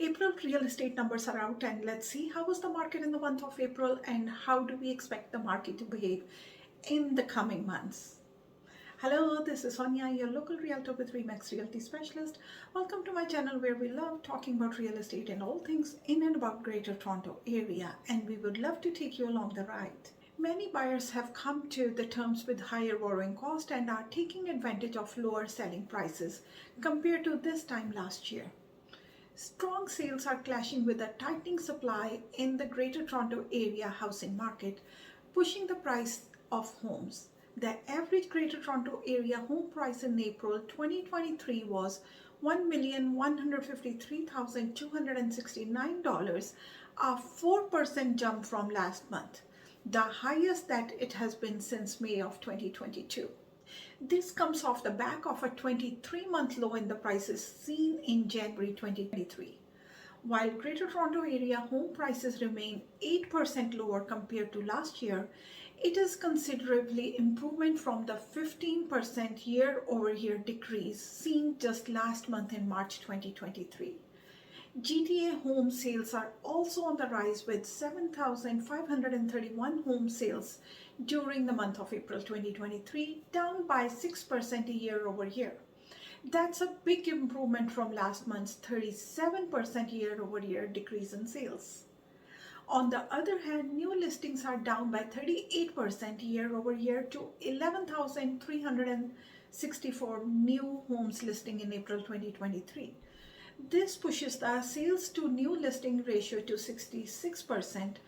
April real estate numbers are out, and let's see how was the market in the month of April and how do we expect the market to behave in the coming months. Hello, this is Sonia, your local realtor with Remax Realty Specialist. Welcome to my channel where we love talking about real estate and all things in and about Greater Toronto area, and we would love to take you along the ride. Many buyers have come to the terms with higher borrowing cost and are taking advantage of lower selling prices compared to this time last year. Strong sales are clashing with a tightening supply in the Greater Toronto area housing market, pushing the price of homes. The average Greater Toronto area home price in April 2023 was $1,153,269, a 4% jump from last month, the highest that it has been since May of 2022. This comes off the back of a 23-month low in the prices seen in January 2023. While Greater Toronto area home prices remain 8% lower compared to last year, it is considerably improvement from the 15% year-over-year decrease seen just last month in March 2023. GTA home sales are also on the rise with 7,531 home sales during the month of April 2023, down by 6% year over year. That's a big improvement from last month's 37% year over year decrease in sales. On the other hand, new listings are down by 38% year over year to 11,364 new homes listing in April 2023. This pushes the sales to new listing ratio to 66%,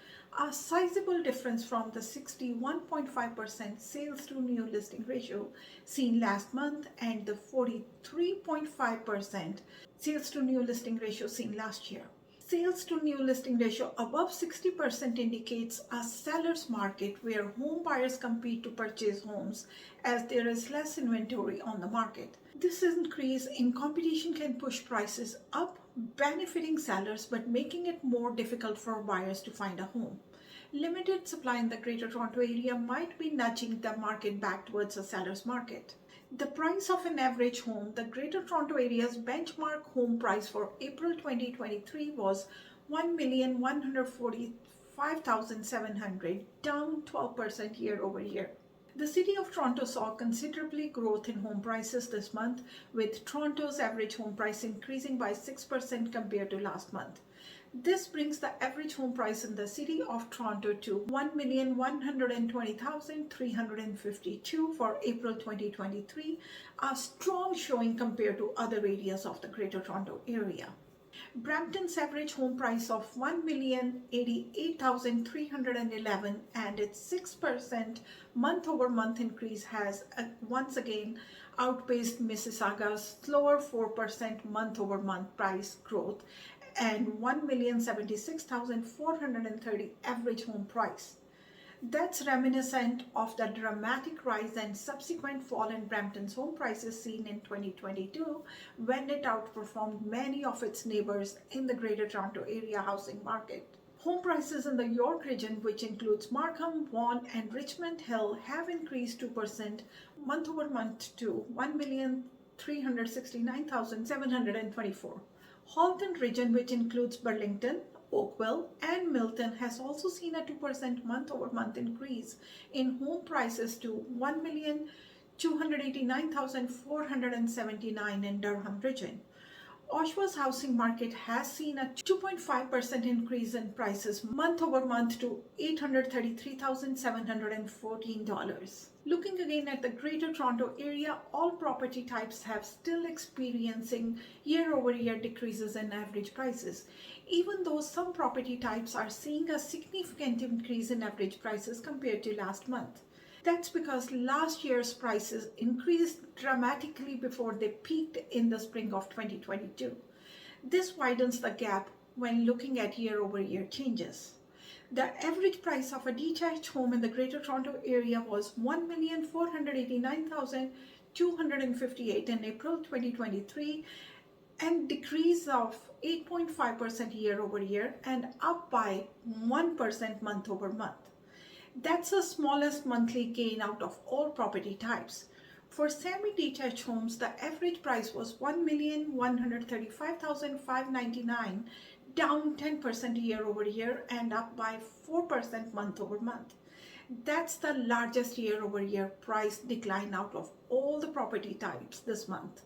a sizable difference from the 61.5% sales to new listing ratio seen last month and the 43.5% sales to new listing ratio seen last year. Sales to new listing ratio above 60% indicates a seller's market where home buyers compete to purchase homes as there is less inventory on the market. This increase in competition can push prices up, benefiting sellers but making it more difficult for buyers to find a home. Limited supply in the Greater Toronto area might be nudging the market back towards a seller's market. The price of an average home, the Greater Toronto area's benchmark home price for April 2023 was $1,145,700, down 12% year over year. The City of Toronto saw considerably growth in home prices this month, with Toronto's average home price increasing by 6% compared to last month. This brings the average home price in the City of Toronto to $1,120,352 for April 2023, a strong showing compared to other areas of the Greater Toronto area. Brampton's average home price of $1,088,311 and its 6% month-over-month increase has once again outpaced Mississauga's slower 4% month-over-month price growth and $1,076,430 average home price. That's reminiscent of the dramatic rise and subsequent fall in Brampton's home prices seen in 2022 when it outperformed many of its neighbors in the Greater Toronto area housing market. Home prices in the York region, which includes Markham, Vaughan and Richmond Hill, have increased 2% month over month to $1,369,724. Halton region, which includes Burlington, Oakville and Milton, has also seen a 2% month-over-month increase in home prices to $1,289,479 in Durham region. Oshawa's housing market has seen a 2.5% increase in prices month-over-month to $833,714. Looking again at the Greater Toronto area, all property types have still experiencing year-over-year decreases in average prices, even though some property types are seeing a significant increase in average prices compared to last month. That's because last year's prices increased dramatically before they peaked in the spring of 2022. This widens the gap when looking at year-over-year changes. The average price of a detached home in the Greater Toronto area was $1,489,258 in April 2023, and decrease of 8.5% year over year and up by 1% month over month. That's the smallest monthly gain out of all property types. For semi-detached homes, the average price was 1,135,599, down 10% year over year and up by 4% month over month. That's the largest year over year price decline out of all the property types this month.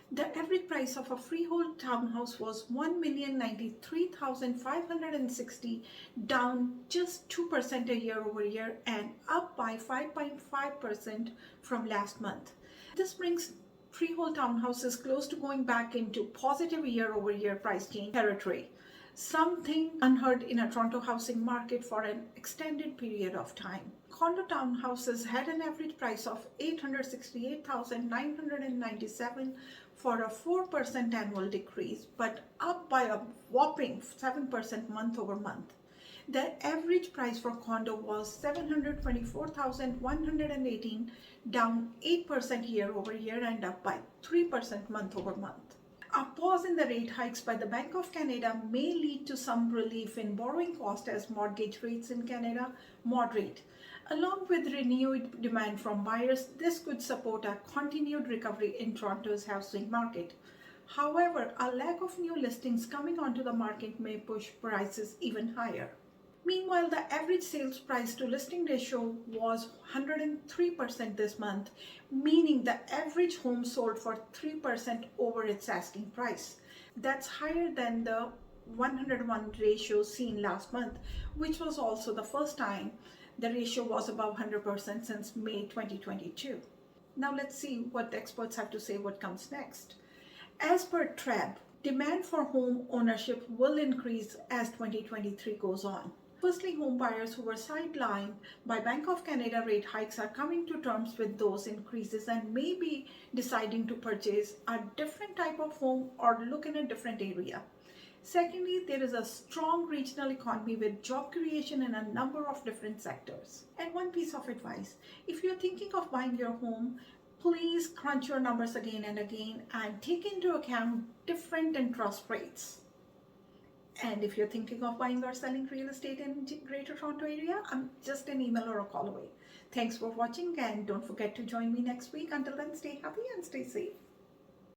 The average price of a freehold townhouse was 1,093,560, down just 2% a year over year and up by 5.5% from last month. This brings freehold townhouses close to going back into positive year over year price change territory, something unheard in a Toronto housing market for an extended period of time. Condo townhouses had an average price of 868,997 for a 4% annual decrease, but up by a whopping 7% month over month. The average price for condo was 724,118, down 8% year over year and up by 3% month over month. A pause in the rate hikes by the Bank of Canada may lead to some relief in borrowing costs as mortgage rates in Canada moderate. Along with renewed demand from buyers, this could support a continued recovery in Toronto's housing market. However, a lack of new listings coming onto the market may push prices even higher. Meanwhile, the average sales price to listing ratio was 103% this month, meaning the average home sold for 3% over its asking price. That's higher than the 101 ratio seen last month, which was also the first time the ratio was above 100% since May 2022. Now let's see what the experts have to say what comes next. As per TREB, demand for home ownership will increase as 2023 goes on. Firstly, home buyers who were sidelined by Bank of Canada rate hikes are coming to terms with those increases and may be deciding to purchase a different type of home or look in a different area. Secondly, there is a strong regional economy with job creation in a number of different sectors. And one piece of advice, if you're thinking of buying your home, please crunch your numbers again and again and take into account different interest rates. And if you're thinking of buying or selling real estate in Greater Toronto area, I'm just an email or a call away. Thanks for watching and don't forget to join me next week. Until then, stay happy and stay safe.